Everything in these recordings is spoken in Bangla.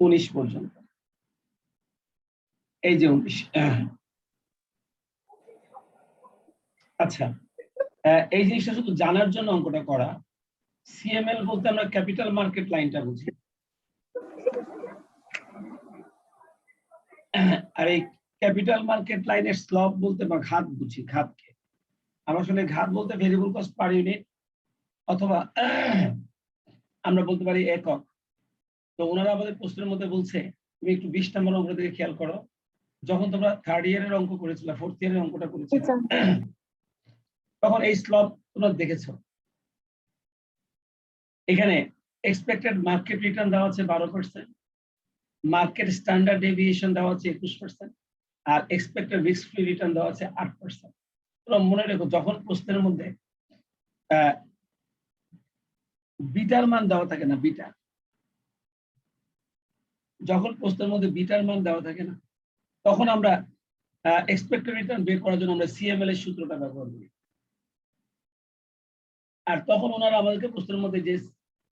19 পর্যন্ত। এই যে 19। আচ্ছা, এই জিনিসটা শুধু জানার জন্য অঙ্কটা করা। সিএমএল বলতে আমরা ক্যাপিটাল মার্কেট লাইনটা বুঝি, আর এই ক্যাপিটাল মার্কেট লাইনের স্লপ বলতে আমরা ঘাত বুঝি। ঘাতকে আমরা আসলে ঘাত বলতে ভেরিয়েবল কস্ট পার ইউনিট, অথবা আমরা বলতে পারি একক। তো ওনারা আমাদের প্রশ্নের মধ্যে বলছে, তুমি একটু 20 নম্বর অঙ্ক দিকে খেয়াল করো। যখন তোমরা থার্ড ইয়ারের অঙ্ক করেছিল, ফোর্থ ইয়ারের অঙ্কটা করেছিল, তখন এই স্লপ তোমরা দেখেছো। এখানে এক্সপেক্টেড মার্কেট রিটার্ন দেওয়া আছে 12%, মার্কেট স্ট্যান্ডার্ড ডেভিয়েশন দেওয়া আছে 21%, are expected risk free return দেওয়া আছে 8%। তোমরা মনে রেখো, যখন প্রশ্নের মধ্যে বিটার মান দেওয়া থাকে না, বিটা, যখন প্রশ্নের মধ্যে বিটার মান দেওয়া থাকে না, তখন আমরা এক্সপেক্টেড রিটার্ন বের করার জন্য আমরা সিএমএল এর সূত্রটা ব্যবহার করি। আর তখন ওনারা আমাদেরকে প্রশ্নের মধ্যে যে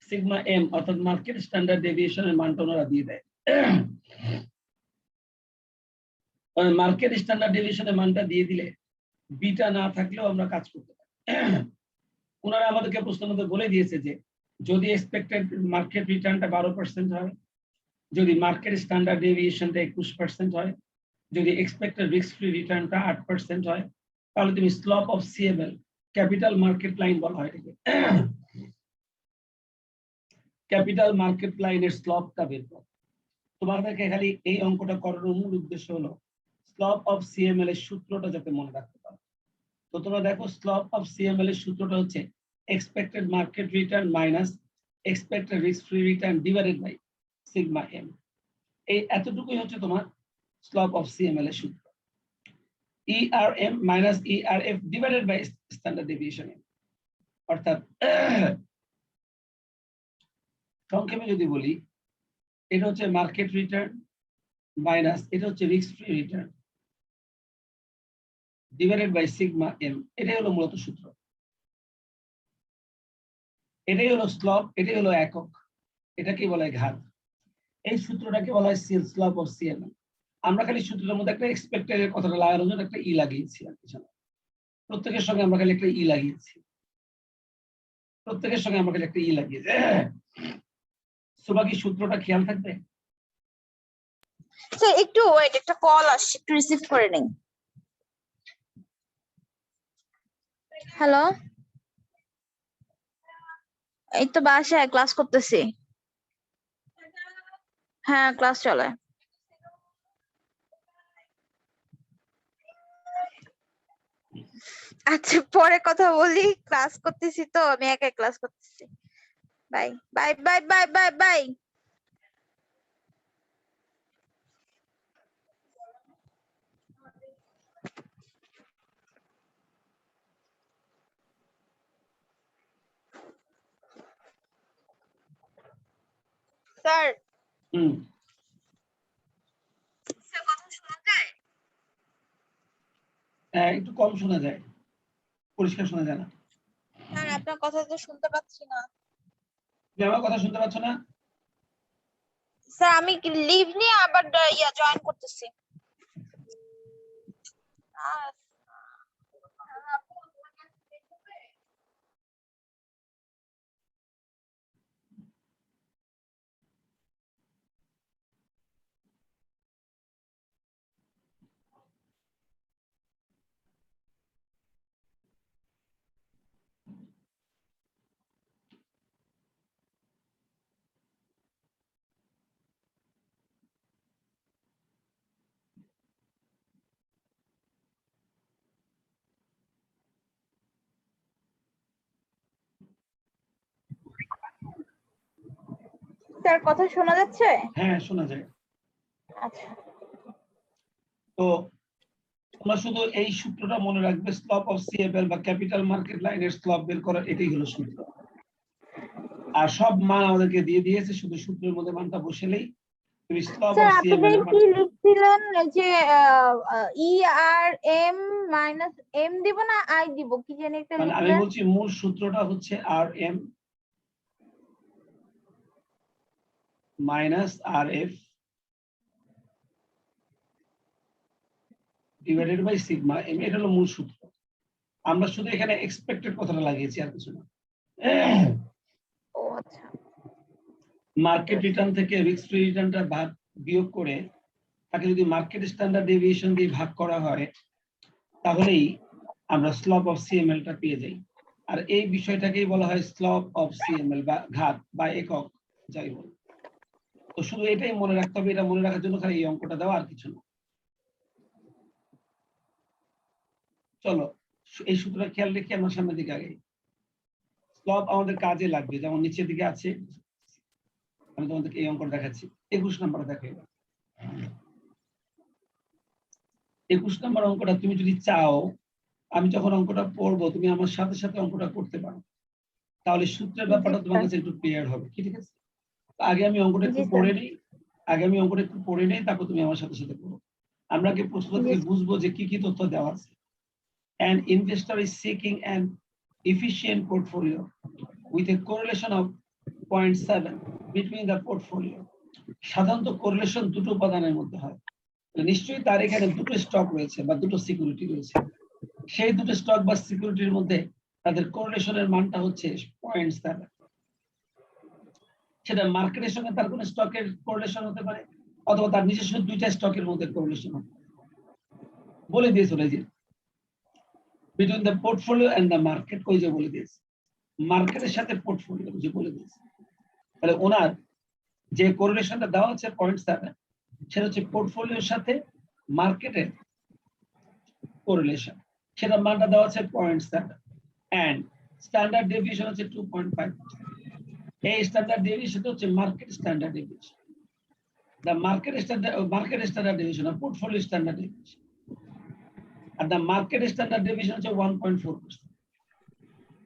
সিগমা এম অর্থাৎ মার্কেট স্ট্যান্ডার্ড ডেভিয়েশনের মানটা ওনারা দিয়ে দেয়। মার্কেট স্ট্যান্ডার্ড ডেভিয়েশনের মানটা দিয়ে দিলে বিটা না থাকলেও আমরা কাজ করতে পারি। ওনারা আমাদেরকে প্রশ্নের মধ্যে বলে দিয়েছে যে যদি এক্সপেক্টেড মার্কেট রিটার্নটা 12% হয়, যদি মার্কেট স্ট্যান্ডার্ড ডেভিয়েশনটা 21% হয়, যদি এক্সপেক্টেড রিস্ক ফ্রি রিটার্নটা 8% হয়, তাহলে তুমি slope of CML, capital market line বলা হয় এটাকে, ক্যাপিটাল মার্কেট লাইনের স্লপটা বের করো। তোমাদেরকে খালি এই অঙ্কটা করার মূল উদ্দেশ্য হলো স্লপ অফ সিএমএল এর সূত্রটা যাতে মনে রাখতে পারো। তো তোমরা দেখো, স্লপ অফ সিএমএল এর সূত্রটা হচ্ছে expected market return minus expected risk free return divided by sigma M. এই এতটুকুই হচ্ছে তোমার স্লপ অফ সিএমএল এর সূত্র। ERM minus ERF divided by standard deviation M. অর্থাৎ সংক্ষেপে যদি বলি, এটা হচ্ছে মার্কেট রিটার্ন মাইনাস এটা হচ্ছে risk free return divided by sigma M. এটাই হলো মূলত সূত্র, এটাই হলো স্লপ, এটাই হলো একক, এটাকে বলা হয় ঘাত। এই সূত্রটাকে বলা হয় স্লপ অফ সিএমএল। আমরা খালি সূত্রের মধ্যে একটা এক্সপেক্টেড এর কথাটা লাগানোর জন্য একটা ই লাগিয়েছি, আর কিছু না। প্রত্যেকের সঙ্গে আমরা খালি একটা ই লাগিয়েছি, প্রত্যেকের সঙ্গে আমরা খালি একটা ই লাগিয়েছি। সুবাকি সূত্রটা খেয়াল থাকবে? স্যার একটু ওয়েট, একটা কল আসছে, একটু রিসিভ করে নেই। হ্যালো, এই তো বাসায় ক্লাস করতেছি। হ্যাঁ, ক্লাস চলে। আচ্ছা, পরে কথা বলি, ক্লাস করতেছি তো, আমি একাই ক্লাস করতেছি। Bye bye bye bye bye bye. Sir, sir কথা শোনা যায়? একটু কম শোনা যায়, পরিষ্কার শোনা যায় না। স্যার আপনার কথা তো শুনতে পাচ্ছি না। তুমি আমার কথা শুনতে পাচ্ছ না? স্যার আমি লিভ নিয়ে আবার জয়েন করতেছি। স্যার কথা শোনা যাচ্ছে? হ্যাঁ, শোনা যায়। আচ্ছা, তো তোমরা শুধু এই সূত্রটা মনে রাখবে, স্লপ অফ সিএফএল বা ক্যাপিটাল মার্কেট লাইনের স্লপ বের করার, এটাই হলো সূত্র। আর সব মান আমাদেরকে দিয়ে দিয়েছে, শুধু সূত্রের মধ্যে মানটা বসেলেই তুমি স্লপ অফ স্যার সিএফএল আপনি এর মান। কি লিখছিলেন যে ERM মাইনাস এম দিব না আই দিব, কি জানি একটা মানে আমি লিখলেন? বলছি মূল সূত্রটা হচ্ছে R M minus R F divided by sigma M, এটা হলো মূল সূত্র। আমরা শুধু এখানে এক্সপেক্টেড কথাটা লাগিয়েছি, আর কিছু না। ও আচ্ছা। মার্কেট রিটার্ন থেকে রিস্ক ফ্রি রিটার্নটা বিয়োগ করে তাকে যদি মার্কেট স্ট্যান্ডার্ড ডেভিয়েশন দিয়ে ভাগ করা হয়, তাহলেই আমরা স্লপ অফ সিএমএল টা পেয়ে যাই। আর এই বিষয়টাকেই বলা হয় স্লপ অফ সিএমএল বা ঘাত বা একক, যাই বল। তো শুধু এটাই মনে রাখতে হবে, এটা মনে রাখার জন্য খালি এই অঙ্কটা দেওয়া, আর কিছু না। চলো এই সূত্রটা খেয়াল রেখে আমরা সামনের দিকে আগে। স্লপ আমাদের কাজে লাগবে, যেমন নিচের দিকে আছে, আমি তোমাদেরকে এই অঙ্কটা দেখাচ্ছি। 21 নম্বরে দেখো। 21 নম্বর অঙ্কটা তুমি যদি চাও, আমি যখন অঙ্কটা পড়বো তুমি আমার সাথে সাথে অঙ্কটা করতে পারো, তাহলে সূত্রের ব্যাপারটা তোমার কাছে একটু ক্লিয়ার হবে। ঠিক আছে, আগে আমি অঙ্কটা একটু পড়ে নিই, তারপর তুমি আমার সাথে সাথে পড়ো। আমরা আগে প্রশ্ন থেকে বুঝবো যে কি কি তথ্য দেওয়া আছে। An investor is seeking an efficient portfolio with a correlation of 0.7 between the portfolio. সাধারণত কোরিলেশন দুটো উপাদানের মধ্যে হয়, নিশ্চয়ই তার এখানে দুটো স্টক রয়েছে বা দুটো সিকিউরিটি রয়েছে। সেই দুটো স্টক বা সিকিউরিটির মধ্যে তাদের কোরিলেশনের মানটা হচ্ছে 0.7। সেটা মার্কেটের সঙ্গে তার কোনো স্টকের কোরিলেশন হতে পারে, অথবা তার নিজস্ব দুইটা স্টকের মধ্যে কোরিলেশন হতে পারে। বলে দিয়েছিল এই যে between the portfolio and the market, ওই যে বলে দিয়েছে মার্কেটের সাথে পোর্টফোলিও যে বলে দিয়েছে। তাহলে ওনার যে কোরিলেশনটা দেওয়া হচ্ছে 0.7, সেটা হচ্ছে পোর্টফোলিওর সাথে মার্কেটের কোরিলেশন, সেটা মানটা দেওয়া আছে 0.7 এন্ড স্ট্যান্ডার্ড ডেভিয়েশন হচ্ছে 2.5। এই স্ট্যান্ডার্ড ডেভিয়েশনটা হচ্ছে market standard deviation, the market standard deviation or portfolio standard deviation, and the market standard deviation হচ্ছে 1.4%।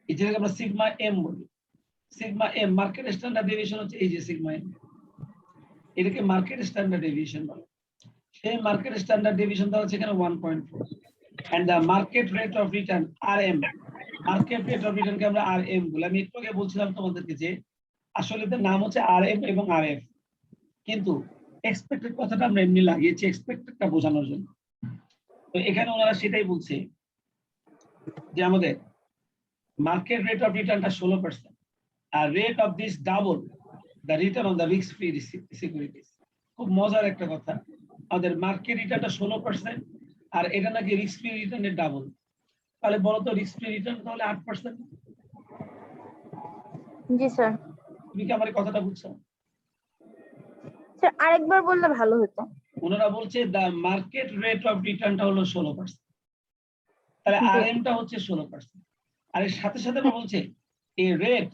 এটাকে আমরা সিগমা এম বলি। Sigma M market standard deviation হচ্ছে এই যে সিগমা এম, এটাকে মার্কেট স্ট্যান্ডার্ড ডেভিয়েশন বলে। সেই মার্কেট স্ট্যান্ডার্ড ডেভিয়েশন দেওয়া হচ্ছে এখানে 1.4, and the market rate of return RM, market rate of রিটার্নকে আমরা RM বলি। আমি একটু আগে বলছিলাম তোমাদেরকে যে আসলে এর নাম হচ্ছে RM এবং RF, কিন্তু এক্সপেক্টেড কথাটা আমরা এমনি লাগিয়েছি এক্সপেক্টেডটা বোঝানোর জন্য। তো এখানে ওনারা সেটাই বলছে যে আমাদের মার্কেট রেট অফ রিটার্নটা 16%, আর rate of this double the return on the risk free securities. খুব মজার একটা কথা, আমাদের মার্কেট রিটার্নটা 16%, আর এটা নাকি রিস্ক ফ্রি রিটার্নের ডাবল। তাহলে বলো তো রিস্ক ফ্রি রিটার্ন তাহলে 8%। জি স্যার। তুমি কি আমার কথাটা বুঝছো? স্যার আরেকবার বললে ভালো হতো। ওনারা বলছে দ্য মার্কেট রেট অফ রিটার্নটা হলো 16%, তাহলে আরএমটা হচ্ছে 16%, আর এর সাথে সাথে আমরা বলছে a rate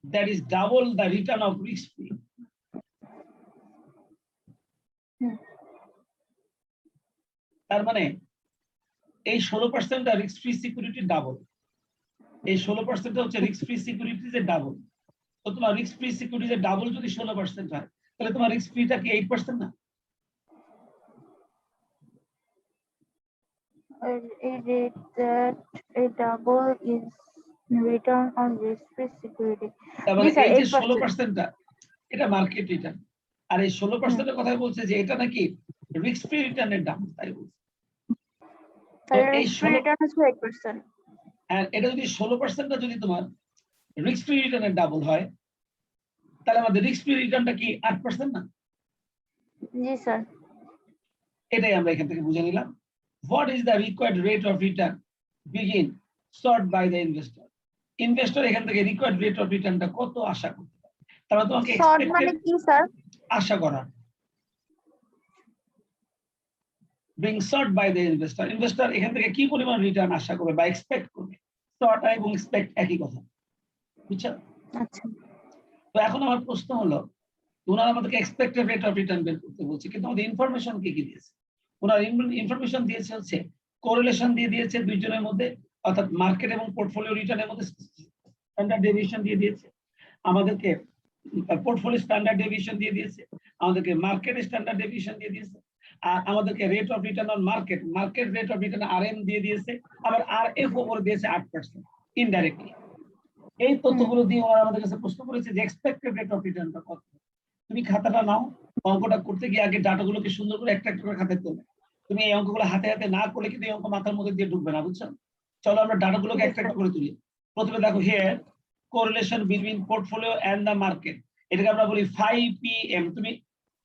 that is double the return of risk free. তার মানে এই 16% রিস্ক ফ্রি সিকিউরিটি ডাবল, এই 16% হচ্ছে রিস্ক ফ্রি সিকিউরিটিজের ডাবল। তো তোমার রিস্ক ফ্রি সিকিউরিটিজের ডাবল যদি 16% হয়, তাহলে তোমার রিস্ক ফ্রিটা কি 8% না? A rate that a double is return on risk-free security. তার মানে এই যে 16%টা এটা মার্কেট রিটার্ন, আর এই 16%-এর কথা বলছে যে এটা নাকি রিস্ক ফ্রি রিটার্নের দাম, তাই বলছে। এই 8%। আর এটা যদি 16%টা যদি তোমার রিস্ক ফ্রি রিটার্নের ডাবল হয়, তাহলে আমাদের রিস্ক ফ্রি রিটার্নটা কি 8% না? জি স্যার। এটাই আমরা এখান থেকে বুঝে নিলাম। What is the required rate of return begin sought by the investor? Investor এখান থেকে রিকোয়ার্ড রেট অফ রিটার্নটা কত আশা করতে পারে? তাহলে তোমাকে শর্ট মানে কি স্যার? আশা করা। being sought by the investor, investor এখান থেকে কি পরিমাণ রিটার্ন আশা করবে বা এক্সপেক্ট করবে। sought এবং এক্সপেক্ট একই কথা, বুঝছো? আচ্ছা। তো এখন আমার প্রশ্ন হলো, ওনারা আমাদেরকে এক্সপেক্টেড রেট অফ রিটার্ন বের করতে বলছে, কিন্তু আমাদের ইনফরমেশন কি কি দিয়েছে? ওনারা ইনফরমেশন দিয়েছে হচ্ছে কোরিলেশন দিয়ে দিয়েছে দুইজনের মধ্যে, অর্থাৎ মার্কেট এবং পোর্টফোলিও রিটার্নের মধ্যে স্ট্যান্ডার্ড ডেভিয়েশন দিয়ে দিয়েছে, আমাদেরকে পোর্টফোলিও স্ট্যান্ডার্ড ডেভিয়েশন দিয়ে দিয়েছে, আমাদেরকে মার্কেট স্ট্যান্ডার্ড ডেভিয়েশন দিয়ে দিয়েছে, আর আমাদেরকে rate of return on market rate of return RM দিয়ে দিয়েছে, আবার RF উপরে দিয়েছে 8% ইনডাইরেক্টলি। এই তথ্যগুলো দিয়ে ওনারা আমাদের কাছে প্রশ্ন করেছে যে এক্সপেক্টেড রেট অফ রিটার্নটা কত। তুমি খাতাটা নাও, অঙ্কটা করতে গিয়ে আগে ডাটাগুলোকে সুন্দর করে একটা একটা করে খাতায় তোলো। তুমি এই অঙ্কগুলো হাতে হাতে না করলে কিন্তু এই অঙ্ক মাথার মধ্যে দিয়ে ঢুকবে না, বুঝছো? চলো আমরা ডাটাগুলোকে একটা একটা করে তুলি। প্রথমে দেখো here correlation between portfolio and the market, এটাকে আমরা বলি 5 PM। তুমি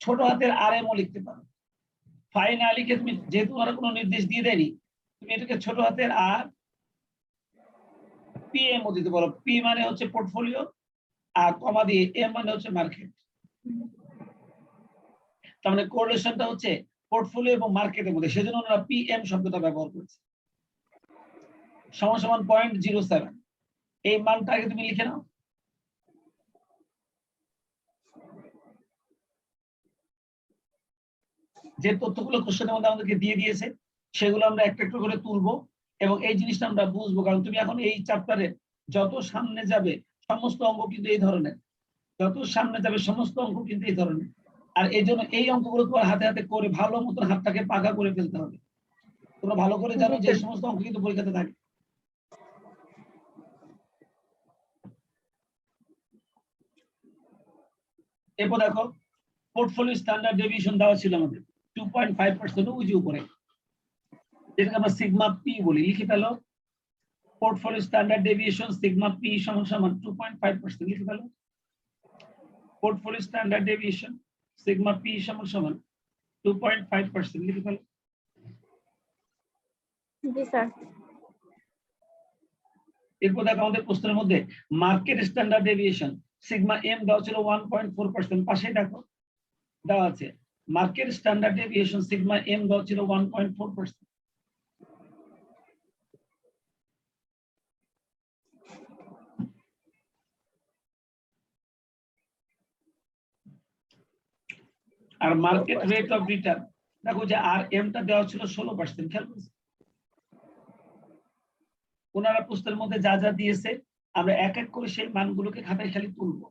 ছোট হাতের RM ও লিখতে পারো। ফাই না লিখে তুমি, যেহেতু ওরা কোনো নির্দেশ দিয়ে দেয়নি, তুমি এটাকে ছোট হাতের আর PM ও দিতে পারো। পি মানে হচ্ছে পোর্টফোলিও আর কমা দিয়ে এম মানে হচ্ছে মার্কেট। তার মানে কোরিলেশনটা হচ্ছে পোর্টফোলিও এবং মার্কেটের মধ্যে, সেজন্য ওরা PM শব্দটা ব্যবহার করেছে। সমান সমান 0.07, এই মানটা আগে তুমি লিখে নাও। যে তথ্যগুলো কোশ্চেনের মধ্যে আমাদেরকে দিয়ে দিয়েছে সেগুলো আমরা একটা একটা করে তুলবো এবং এই জিনিসটা আমরা বুঝবো, কারণ তুমি এখন এই চ্যাপ্টারে যত সামনে যাবে সমস্ত অঙ্ক কিন্তু এই ধরনের, যত সামনে যাবে সমস্ত অঙ্ক কিন্তু এই ধরনের। আর এই জন্য এই অঙ্কগুলো তোমার হাতে হাতে করে ভালো মতন হাতটাকে পাকা করে ফেলতে হবে। তোমরা ভালো করে জানো যে এই সমস্ত অঙ্ক কিন্তু পরীক্ষাতে থাকে। এরপর দেখো পোর্টফোলিও স্ট্যান্ডার্ড ডেভিয়েশন দেওয়া ছিল আমাদের 2.5% উঁচু উপরে, যেটাকে আমরা সিগমা পি বলি। লিখে ফেলো portfolio standard deviation sigma P সমান সমান 2.5%। লিখে ফেলো portfolio standard deviation sigma P সমান সমান 2.5%। লিখে ফেলো। জি স্যার। এরপর দেখো আমাদের প্রশ্নের মধ্যে market standard deviation sigma M দেওয়া ছিল 1.4%। পাশে দেখো দেওয়া আছে market standard deviation sigma M দেওয়া ছিল 1.4%। আর মার্কেট রেট অফ রিটার্ন দেখো যে আর এমটা দেওয়া ছিল 16%। খেয়াল করছি ওনারা প্রশ্নের মধ্যে যা যা দিয়েছে আমরা এক এক করে সেই মানগুলোকে খাতায় খালি তুলবো।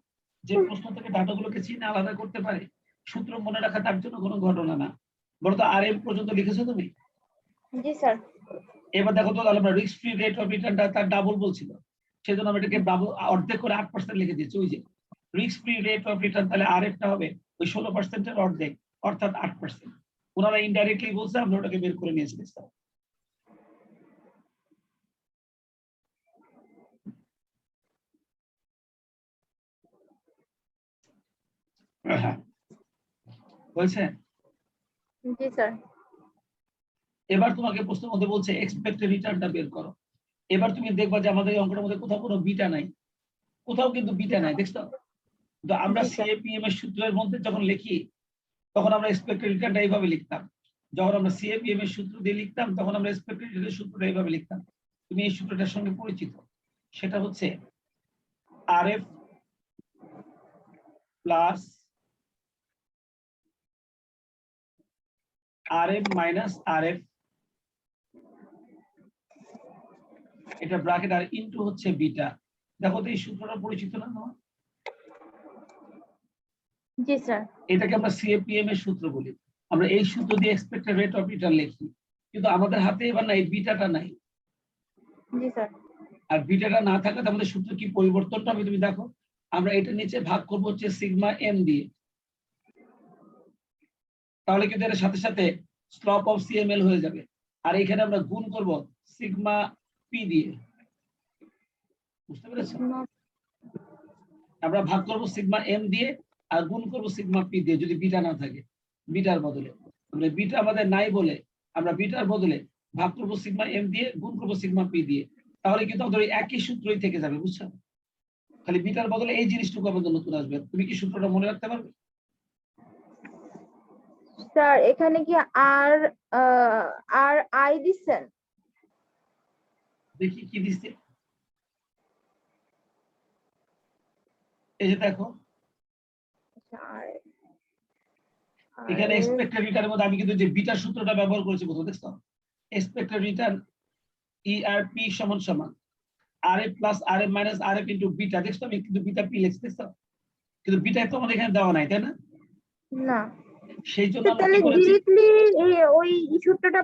যে প্রশ্ন থেকে ডাটাগুলোকে চিনে আলাদা করতে পারে, সূত্র মনে রাখা তার জন্য কোনো ঘটনা না। বলতো আর এম পর্যন্ত লিখেছো তুমি? জি স্যার। এবার দেখো তো তাহলে আমরা রিস্ক ফ্রি রেট অফ রিটার্নটা তার ডাবল বলছিল, সেজন্য আমরা এটাকে ডাবল অর্ধেক করে 8% লিখে দিয়েছি। ওই যে risk free rate of return, তাহলে আর এফটা হবে ওই 16%-এর অর্ধেক, অর্থাৎ 8%। ওনারা ইনডাইরেক্টলি বলছে, আমরা ওটাকে বের করে নিয়েছি। হয়েছে? জি স্যার। এবার তোমাকে প্রশ্নের মধ্যে বলছে এক্সপেক্টেড রিটার্নটা বের করো। এবার তুমি দেখবা যে আমাদের এই অঙ্কটার মধ্যে কোথাও কোনো বিটা নাই, কোথাও কিন্তু বিটা নাই, দেখছো? তো আমরা সিএপিএম এর সূত্রের মধ্যে যখন লিখি তখন আমরা এক্সপেক্টেড রিটার্নটা এইভাবে লিখতাম। যখন আমরা সিএপিএম এর সূত্র দিয়ে লিখতাম তখন আমরা এক্সপেক্টেড রিটার্নের সূত্রটা এইভাবে লিখতাম। তুমি এই সূত্রটার সঙ্গে পরিচিত, সেটা হচ্ছে RF plus RM minus RF, এটা ব্র্যাকেট আর ইনটু হচ্ছে বিটা। দেখো তো এই সূত্রটা পরিচিত না তোমার? জি স্যার। এটাকে আমরা সিএপিএম এর সূত্র বলি। আমরা এই সূত্র দিয়ে এক্সপেক্টেড রেট অফ রিটার্ন লিখি, কিন্তু আমাদের হাতে এবার নাই, বিটাটা নাই। জি স্যার। আর বিটাটা না থাকাতে আমাদের সূত্র কি পরিবর্তনটা হবে তুমি দেখো। আমরা এটা নিচে ভাগ করব হচ্ছে সিগমা এম দিয়ে, তাহলে কিন্তু এর সাথে সাথে স্লপ অফ সিএমএল হয়ে যাবে। আর এখানে আমরা গুণ করব সিগমা পি দিয়ে, বুঝতে পেরেছো? আমরা ভাগ করব সিগমা এম দিয়ে আর গুণ করব সিগমা পি দিয়ে, যদি বিটা না থাকে। বিটার বদলে আমরা বিটা আমাদের নাই বলে আমরা বিটার বদলে ভাগ করব সিগমা এম দিয়ে, গুণ করব সিগমা পি দিয়ে, তাহলে কিন্তু আমাদের ওই একই সূত্রই থেকে যাবে, বুঝছো? খালি বিটার বদলে এই জিনিসটুকু আমাদের নতুন আসবে। তুমি কি সূত্রটা মনে রাখতে পারবে? স্যার এখানে কি আর আর আই দিচ্ছেন? দেখি কি দিচ্ছে। এই যে দেখো এখানে এক্সপেক্টেড রিটার্নের মধ্যে আমি কিন্তু যে বিটা সূত্রটা ব্যবহার করেছি, কোথাও দেখছো? এক্সপেক্টেড রিটার্ন ইআরপি সমান সমান RF plus RF minus RF into beta. দেখছো আমি কিন্তু বিটা পি লিখছি, দেখছো? কিন্তু বিটা তো আমাদের এখানে দেওয়া নাই, তাই না? না। সেই জন্য আমরা তাহলে কি করেছি, ডিরেক্টলি ওই সূত্রটা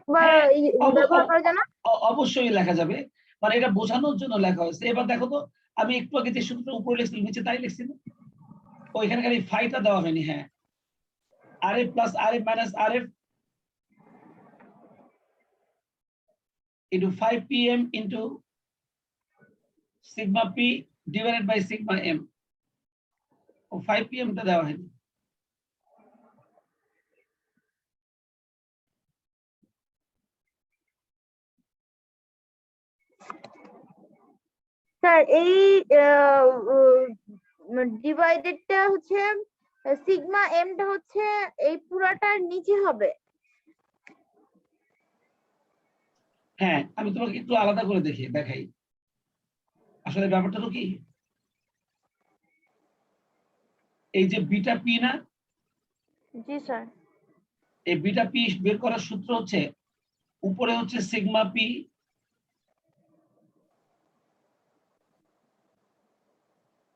ব্যবহার করা যায় না? অবশ্যই লেখা যাবে, মানে এটা বোঝানোর জন্য লেখা হয়েছে। এবার দেখো তো আমি একটু আগে যে সূত্রটা উপরে লিখছি নিচে তাই লিখছি না? ওইখানে খালি ফাইটা দেওয়া হয়নি। হ্যাঁ, RF plus RF minus RF into 5 pm into sigma P divided by sigma M. ও 5 pm টা দেওয়া হয়নি। স্যার এই ডিভাইডেডটা হচ্ছে সিগমা এমটা হচ্ছে এই পুরাটার নিচে হবে। হ্যাঁ, আমি তোমাকে একটু আলাদা করে দেখাই। আসলে ব্যাপারটা তো কি, এই যে বিটা পি না, জি স্যার। এই বিটা পি বের করার সূত্র হচ্ছে উপরে হচ্ছে sigma P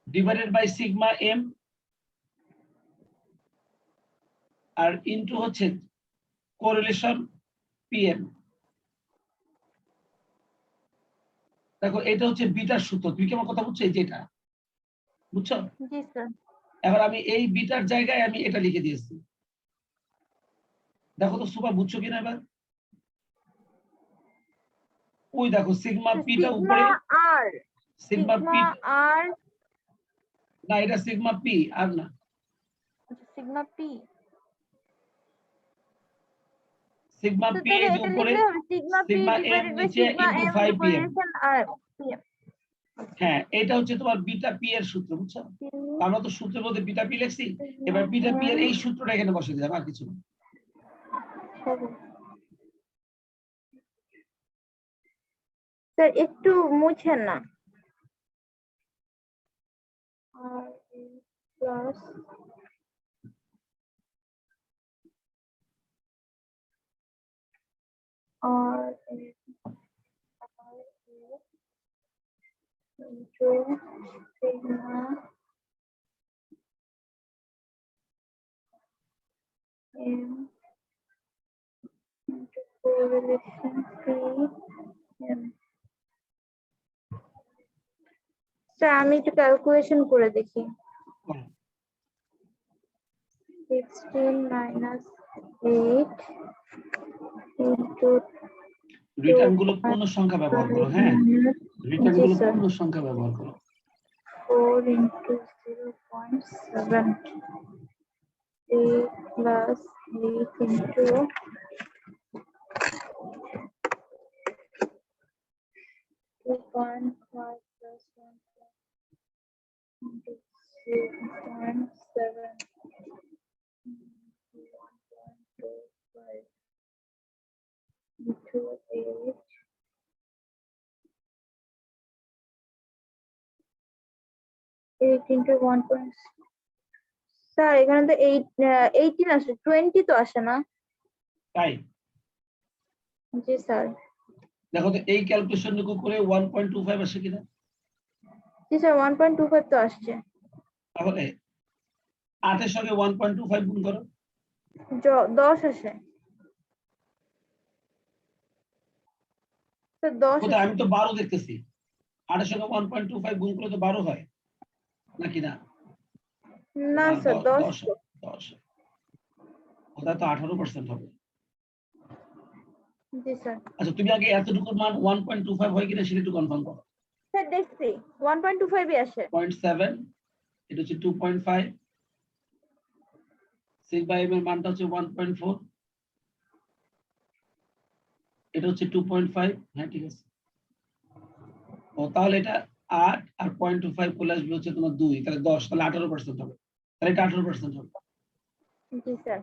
divided by sigma M আর ইনটু হচ্ছে কোরিলেশন পিএম। দেখো এটা হচ্ছে বিটার সূত্র, তুমি কি আমার কথা বুঝছো? এই যে এটা বুঝছো? জি স্যার। এবার আমি এই বিটার জায়গায় আমি এটা লিখে দিয়েছি। দেখো তো সুপা বুঝছো কিনা এবার? ওই দেখো সিগমা পিটা উপরে, আর সিগমা পি আর না, এটা সিগমা পি আর না, সিগমা পি। সিগমা তো পি তাহলে এই যে এটা উপরে, লিখলে হবে sigma P sigma M divided by নিচে sigma into M 5 pm। Correlation আর পিএম। হ্যাঁ, এটা হচ্ছে তোমার বিটা পি এর সূত্র, বুঝছো? আমরা তো সূত্রের মধ্যে বিটা পি লিখছি, এবার বিটা পি এর এই সূত্রটা এখানে বসিয়ে দিলাম, আর কিছু না। স্যার একটু মুছেন না। প্লাস আর into sigma M into correlation PM. Sir আমি একটু ক্যালকুলেশন করে দেখি। 16 minus 8 into রিটার্ন গুলো পূর্ণ সংখ্যা ব্যবহার করো। হ্যাঁ, রিটার্ন জি গুলো স্যার। পূর্ণ সংখ্যা ব্যবহার করো। 4 into 0.7 8 plus 8 into 2.5 plus 1 into 0.7 1.25 into 8 8 into 1. Sir এখানে তো 18 আসে, 20 তো আসে না। তাই জি স্যার। দেখো তো এই ক্যালকুলেশন করে 1.25 আসে কিনা। জি স্যার 1.25 তো আসছে। তাহলে 8 এর সঙ্গে 1.25 গুণ করো। 10 আসে স্যার, 10 কোথায়? আসে। আমি তো 12 দেখতেছি। 8 এর সঙ্গে 1.25 গুণ করলে তো 12 হয় নাকি না? না স্যার 10 10 10 ওটা তো 18% হবে। জি স্যার। আচ্ছা, তুমি আগে এতটুকু মান 1.25 হয় কিনা সেটা একটু কনফার্ম করো। স্যার দেখছি 1.25 ই আসে। 0.7 এটা হচ্ছে 2.5, সিগমা এম এর মানটা হচ্ছে 1.4, এটা হচ্ছে 2.5। হ্যাঁ ঠিক আছে। ও তাহলে এটা 8 আর 0.25 করলে আসবে হচ্ছে তোমার 2, তাহলে 10, তাহলে 18% হবে। তাহলে এটা 18% হবে। জি স্যার।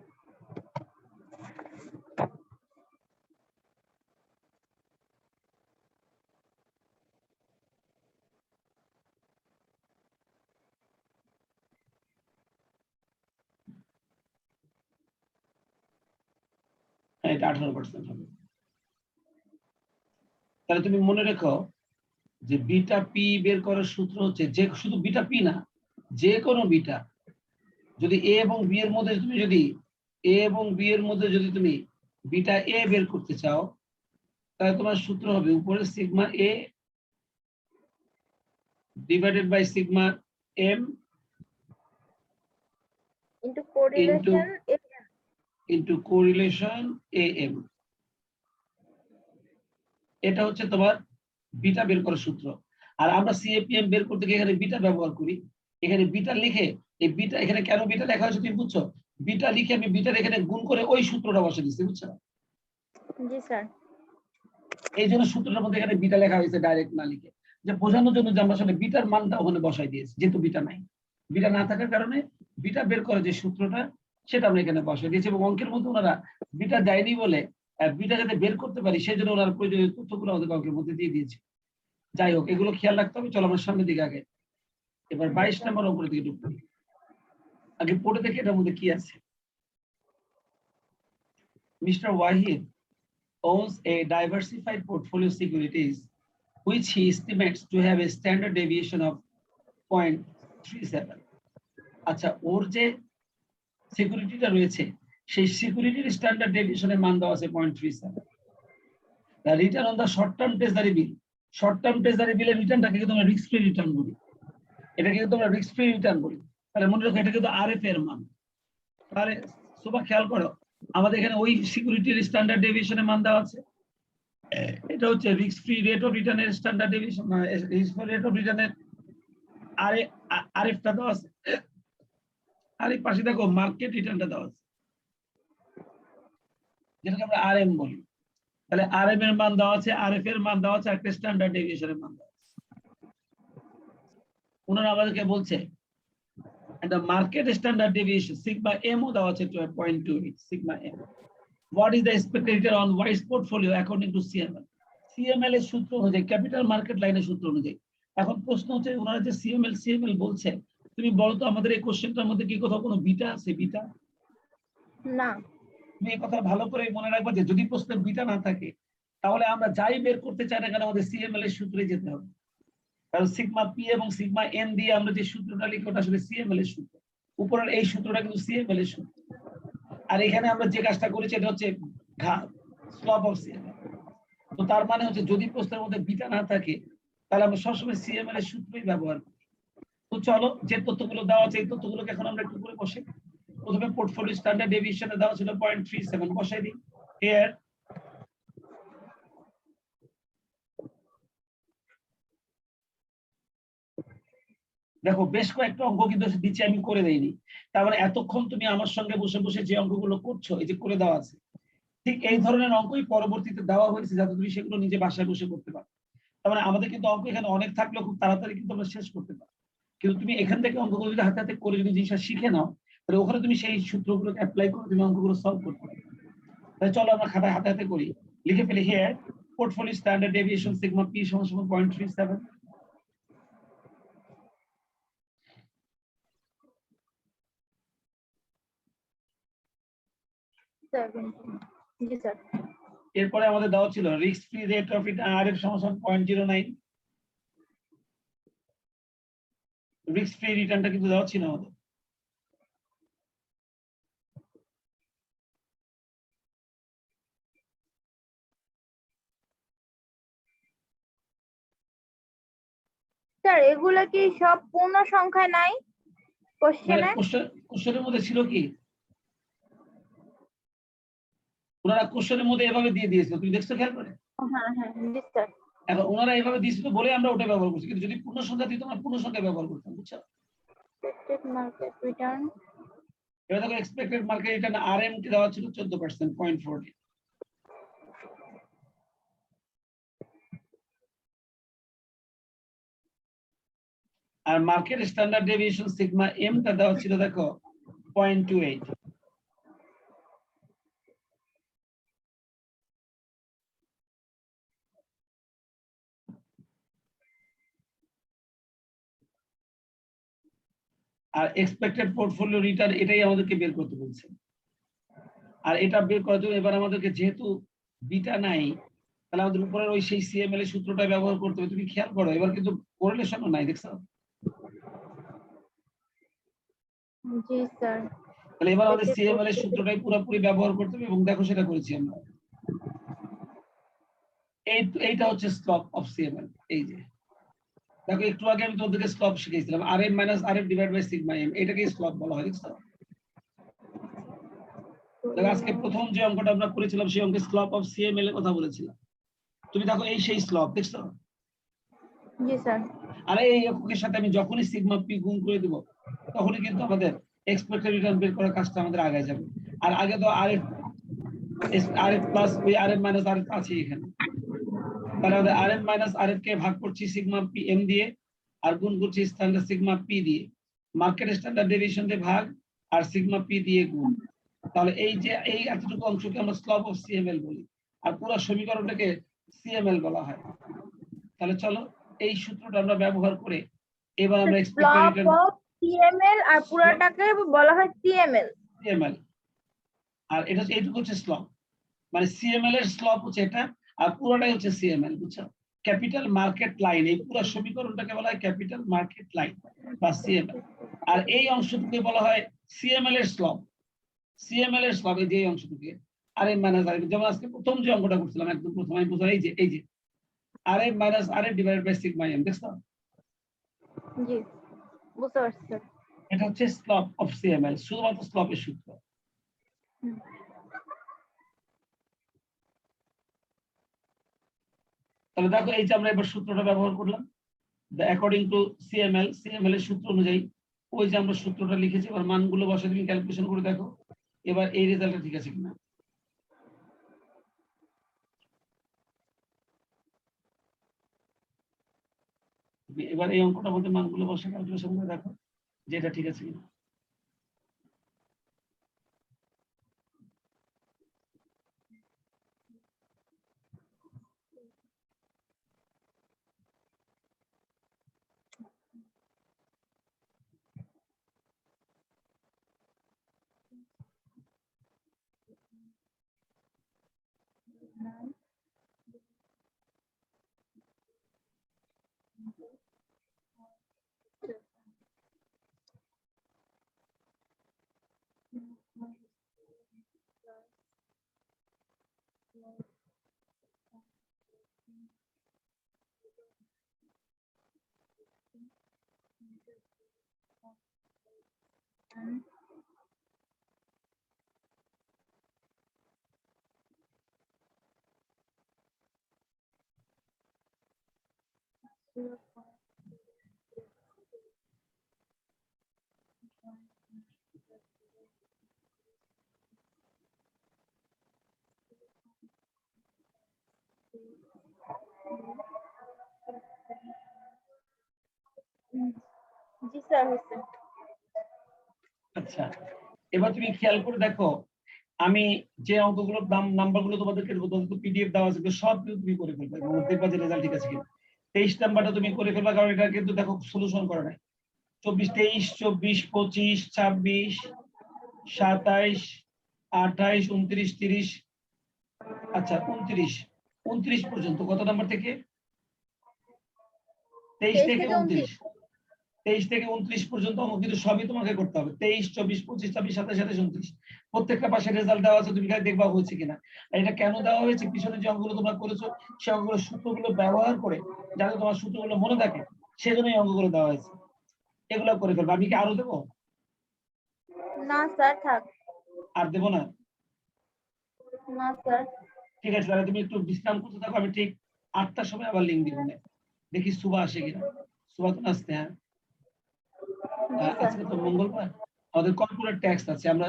হ্যাঁ, এটা 18% হবে। তাহলে তুমি মনে রেখো যে বিটা পি বের করার সূত্র হচ্ছে, যে শুধু বিটা পি না, যে কোনো বিটা যদি এ এবং বি এর মধ্যে তুমি যদি এ এবং বি এর মধ্যে যদি তুমি বিটা এ বের করতে চাও, তাহলে তোমার সূত্র হবে উপরে sigma A divided by sigma M into correlation into correlation AM। এটা হচ্ছে তোমার বিটা বের করার সূত্র। আর আমরা CAPM বের করতে গিয়ে এখানে বিটা ব্যবহার করি। এখানে বিটা লিখে এই বিটা এখানে কেন বিটা লেখা হয়েছে তুমি বুঝছো? বিটা লিখে আমি বিটার এখানে গুণ করে ওই সূত্রটা বসে দিচ্ছি, বুঝছো? জি স্যার। এই জন্য সূত্রটার মধ্যে এখানে বিটা লেখা হয়েছে ডাইরেক্ট না লিখে, যে বোঝানোর জন্য যে আমরা আসলে বিটার মানটা ওখানে বসাই দিয়েছি, যেহেতু বিটা নাই। বিটা না থাকার কারণে বিটা বের করে যে সূত্রটা সেটা আমরা এখানে বসাই দিয়েছি, এবং অঙ্কের মধ্যে ওনারা বিটা দেয়নি বলে বিটা যাতে বের করতে পারি সেই জন্য ওনারা প্রয়োজনীয় তথ্যগুলো আমাদের অঙ্কের মধ্যে দিয়ে দিয়েছে। যাই হোক, এগুলো খেয়াল রাখতে হবে। চলো আমরা সামনের দিকে আগে। এবার 22 নম্বর অঙ্কের দিকে ঢুকবো। আগে পড়ে দেখি এটার মধ্যে কি আছে। Mr. Wahid owns a diversified portfolio securities which he estimates to have a standard deviation of 0.37. আচ্ছা, ওর যে সিকিউরিটিটা রয়েছে সেই সিকিউরিটির স্ট্যান্ডার্ড ডেভিয়েশনের মান দেওয়া আছে 0.37। The return on the short term treasury bill, short term treasury বিলের রিটার্নটাকে কিন্তু আমরা রিস্ক ফ্রি রিটার্ন বলি। এটাকে কিন্তু আমরা রিস্ক ফ্রি রিটার্ন বলি। তাহলে মনে রাখো এটা কিন্তু RF এর মান। তাহলে সুবা খেয়াল করো, আমাদের এখানে ওই সিকিউরিটির স্ট্যান্ডার্ড ডেভিয়েশনের মান দেওয়া আছে। এটা হচ্ছে রিস্ক ফ্রি রেট অফ রিটার্নের standard deviation, risk free rate of রিটার্নের আরএফটা দেওয়া আছে। আর এই পাশে দেখো মার্কেট রিটার্নটা দেওয়া আছে, যেটাকে আমরা RM বলি। তাহলে RM এর মান দেওয়া আছে, RF এর মান দেওয়া আছে, একটা স্ট্যান্ডার্ড ডেভিয়েশনের মান দেওয়া আছে। ওনারা আমাদেরকে বলছে the market standard deviation sigma m ও দেওয়া আছে 0.28 sigma m. What is the expected return on Wise portfolio according to CML? CML এর সূত্র অনুযায়ী, ক্যাপিটাল মার্কেট লাইনের সূত্র অনুযায়ী। এখন প্রশ্ন হচ্ছে ওনারা যে CML বলছে, তুমি বলো তো আমাদের এই কোশ্চেনটার মধ্যে কি কোথাও কোনো বিটা আছে? বিটা না। তুমি এই কথা ভালো করে মনে রাখবা যে যদি প্রশ্নে বিটা না থাকে তাহলে আমরা যাই বের করতে চাই না কেন আমাদের CML এর সূত্রে যেতে হবে। কারণ সিগমা পি এবং সিগমা এন দিয়ে আমরা যে সূত্রটা লিখি ওটা আসলে CML এর সূত্র। উপরের এই সূত্রটা কিন্তু CML এর সূত্র। আর এখানে আমরা যে কাজটা করেছি এটা হচ্ছে স্লপ অফ CML। তো তার মানে হচ্ছে যদি প্রশ্নের মধ্যে বিটা না থাকে তাহলে আমরা সবসময় CML এর সূত্রই ব্যবহার করি। তো চলো, যে তথ্যগুলো দেওয়া আছে এই তথ্যগুলোকে এখন আমরা একটু করে বসে। প্রথমে পোর্টফোলিও স্ট্যান্ডার্ড ডেভিয়েশনে দেওয়া ছিল 0.37, বসাই দিই। হিয়ার দেখো বেশ কয়েকটা অঙ্ক কিন্তু দিচ্ছি, আমি করে দেইনি। তার মানে এতক্ষণ তুমি আমার সঙ্গে বসে বসে যে অঙ্কগুলো করছো এই যে করে দেওয়া আছে, ঠিক এই ধরনের অঙ্কই পরবর্তীতে দেওয়া হয়েছে যাতে তুমি সেগুলো নিজে বাসায় বসে করতে পারো। তার মানে আমাদের কিন্তু অঙ্ক এখানে অনেক থাকলেও খুব তাড়াতাড়ি কিন্তু আমরা শেষ করতে পারি। কিন্তু তুমি এখান থেকে অঙ্কগুলো যদি হাতে হাতে করে যদি জিনিসটা শিখে নাও তাহলে ওখানে তুমি সেই সূত্রগুলোকে অ্যাপ্লাই করে তুমি অঙ্কগুলো সলভ করতে পারো। তাহলে চলো আমরা খাতায় হাতে হাতে করি। লিখে ফেলি here portfolio standard deviation sigma P সমান 0.37। জি স্যার। এরপরে আমাদের দেওয়া ছিল risk free rate of return RF সমান 0.09। রিস্ক ফ্রি রিটার্নটা কিন্তু দেওয়া ছিল আমাদের। স্যার এগুলা কি সব পূর্ণ সংখ্যায় নাই কোশ্চেনে? কোশ্চেনের মধ্যে ছিল কি, ওনারা কোশ্চেনের মধ্যে এভাবে দিয়ে দিয়েছিল, তুমি দেখছো খেয়াল করে? হ্যাঁ হ্যাঁ জি স্যার। এখন ওনারা এভাবে দিয়েছিল বলে আমরা ওটা ব্যবহার করছি, কিন্তু যদি পূর্ণ সংখ্যা দিত আমরা পূর্ণ সংখ্যা ব্যবহার করতাম, বুঝছো? এক্সপেক্টেড মার্কেট রিটার্ন, এবার দেখো এক্সপেক্টেড মার্কেট রিটার্ন RM কে দেওয়া ছিল 14%, 0.40। আর market standard deviation sigma M টা দেওয়া ছিল দেখো 0.28। আর এক্সপেক্টেড পোর্টফোলিও রিটার্ন এটাই আমাদেরকে বের করতে বলছে। আর এটা বের করার জন্য এবার আমাদেরকে যেহেতু বিটা নাই তাহলে আমাদের উপরের ওই সেই CML এর সূত্রটা ব্যবহার করতে হবে। তুমি খেয়াল করো এবার কিন্তু কোরিলেশনও নাই, দেখছো? জি স্যার। তাহলে এবার আমাদের CML এর সূত্রটাই পুরোপুরি ব্যবহার করতে হবে এবং দেখো সেটা করেছি আমরা। এইটা হচ্ছে স্লপ অফ CML। এই যে দেখো একটু আগে আমি তোমাদেরকে স্লপ শিখিয়েছিলাম RM - RF divide by sigma M, এটাকে স্লপ বলা হয়, দেখছো? দেখো আজকে প্রথম যে অঙ্কটা আমরা করেছিলাম সেই অঙ্কে স্লপ অফ সিএমএল এর কথা বলেছিলাম। তুমি দেখো এই সেই স্লপ দেখছো, জি স্যার। আর এই এককের সাথে আমি যখনই সিগমা পি গুণ করে দিব তখনই কিন্তু আমাদের এক্সপেক্টেড রিটার্ন বের করার কাজটা আমাদের আগে যাবে। আর আগে তো আর এফ প্লাস ওই আর এফ মাইনাস আর আছে এখানে, তাহলে আমাদের আর এফ মাইনাস আর এফ কে ভাগ করছি সিগমা পি এম দিয়ে আর গুণ করছি স্ট্যান্ডার্ড সিগমা পি দিয়ে, মার্কেট স্ট্যান্ডার্ড ডেভিয়েশন দিয়ে ভাগ আর সিগমা পি দিয়ে গুণ। তাহলে এই যে এই এতটুকু অংশকে আমরা স্লপ অফ সিএমএল বলি, আর পুরো সমীকরণটাকে সিএমএল বলা হয়। তাহলে চলো এই সূত্রটা আমরা ব্যবহার করে এবার আমরা expected slope return of CML আর পুরাটাকে বলা হয় সিএমএল। সিএমএল, আর এটা এইটুকু হচ্ছে স্লপ, মানে সিএমএল এর স্লপ হচ্ছে এটা আর পুরোটাই হচ্ছে সিএমএল, বুঝছো? ক্যাপিটাল মার্কেট লাইন, এই পুরো সমীকরণটাকে বলা হয় ক্যাপিটাল মার্কেট লাইন বা সিএমএল। আর এই অংশটুকে বলা হয় সিএমএল এর স্লপ। সিএমএল এর স্লপ এই যে এই অংশটুকে আর এম মাইনাস আর, যেমন আজকে প্রথম যে অঙ্কটা করছিলাম একদম প্রথম আমি বুঝলাম এই যে R M minus R F divided by sigma M, দেখছো? জি বুঝতে পারছি স্যার। এটা হচ্ছে স্লপ অফ সিএমএল, শুধুমাত্র স্লপের সূত্র। তাহলে দেখো এই যে আমরা এবার সূত্রটা ব্যবহার করলাম, অ্যাকর্ডিং টু সিএমএল, সিএমএল এর সূত্র অনুযায়ী ওই যে আমরা সূত্রটা লিখেছি, এবার মানগুলো বসে তুমি ক্যালকুলেশন করে দেখো এবার এই রেজাল্টটা ঠিক আছে কিনা। এবার এই অঙ্কটার মধ্যে মানগুলো বসে ক্যালকুলেশন করে দেখো যে এটা ঠিক আছে কিনা। জি স্যার হয়েছে। আচ্ছা এবার তুমি খেয়াল করে দেখো আমি যে অঙ্কগুলোর নাম্বারগুলো তোমাদেরকে পিডিএফ দেওয়া আছে সব তুমি করে ফেলবে এবং দেখবা যে রেজাল্ট ঠিক আছে কিনা। 23 নাম্বারটা তুমি করে ফেলবা, কারণ এটা কিন্তু দেখো সলিউশন করা নাই। 24, 23, 24, 25, 26, 27, 28, 29, 30, আচ্ছা 29 পর্যন্ত কত নাম্বার থেকে? 23 থেকে 29, 23 থেকে 29 পর্যন্ত অঙ্ক কিন্তু সবই তোমাকে করতে হবে। 23, 24, 25, 26, 27, 28, 29 প্রত্যেকটা পাশে রেজাল্ট দেওয়া আছে, তুমি খালি দেখবা হয়েছে কিনা। আর এটা কেন দেওয়া হয়েছে, পিছনে যে অঙ্কগুলো তোমরা করেছো সেই অঙ্কগুলো সূত্রগুলো ব্যবহার করে যাতে তোমার সূত্রগুলো মনে থাকে সেজন্য এই অঙ্কগুলো দেওয়া হয়েছে। এগুলো করে ফেলবে। আমি কি আরো দেবো? না স্যার থাক। আর দেবো না? না স্যার। ঠিক আছে তাহলে তুমি একটু বিশ্রাম করতে থাকো, আমি ঠিক 8টার সময় আবার লিঙ্ক দিব না, দেখি সুবা আসে কিনা। সুবা তো আসতে, হ্যাঁ আজকে তো মঙ্গলবার, আমাদের কর্পোরেট ট্যাক্স আছে, আমরা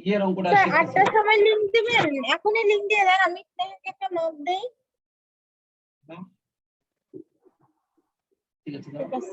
ইয়ের অঙ্কটা স্যার শিখতেছি। 8টার সময় লিংক দিবেন? এখনই লিংক দিয়ে দেন, আমি একটা নোট দেই। ঠিক আছে। ঠিক আছে।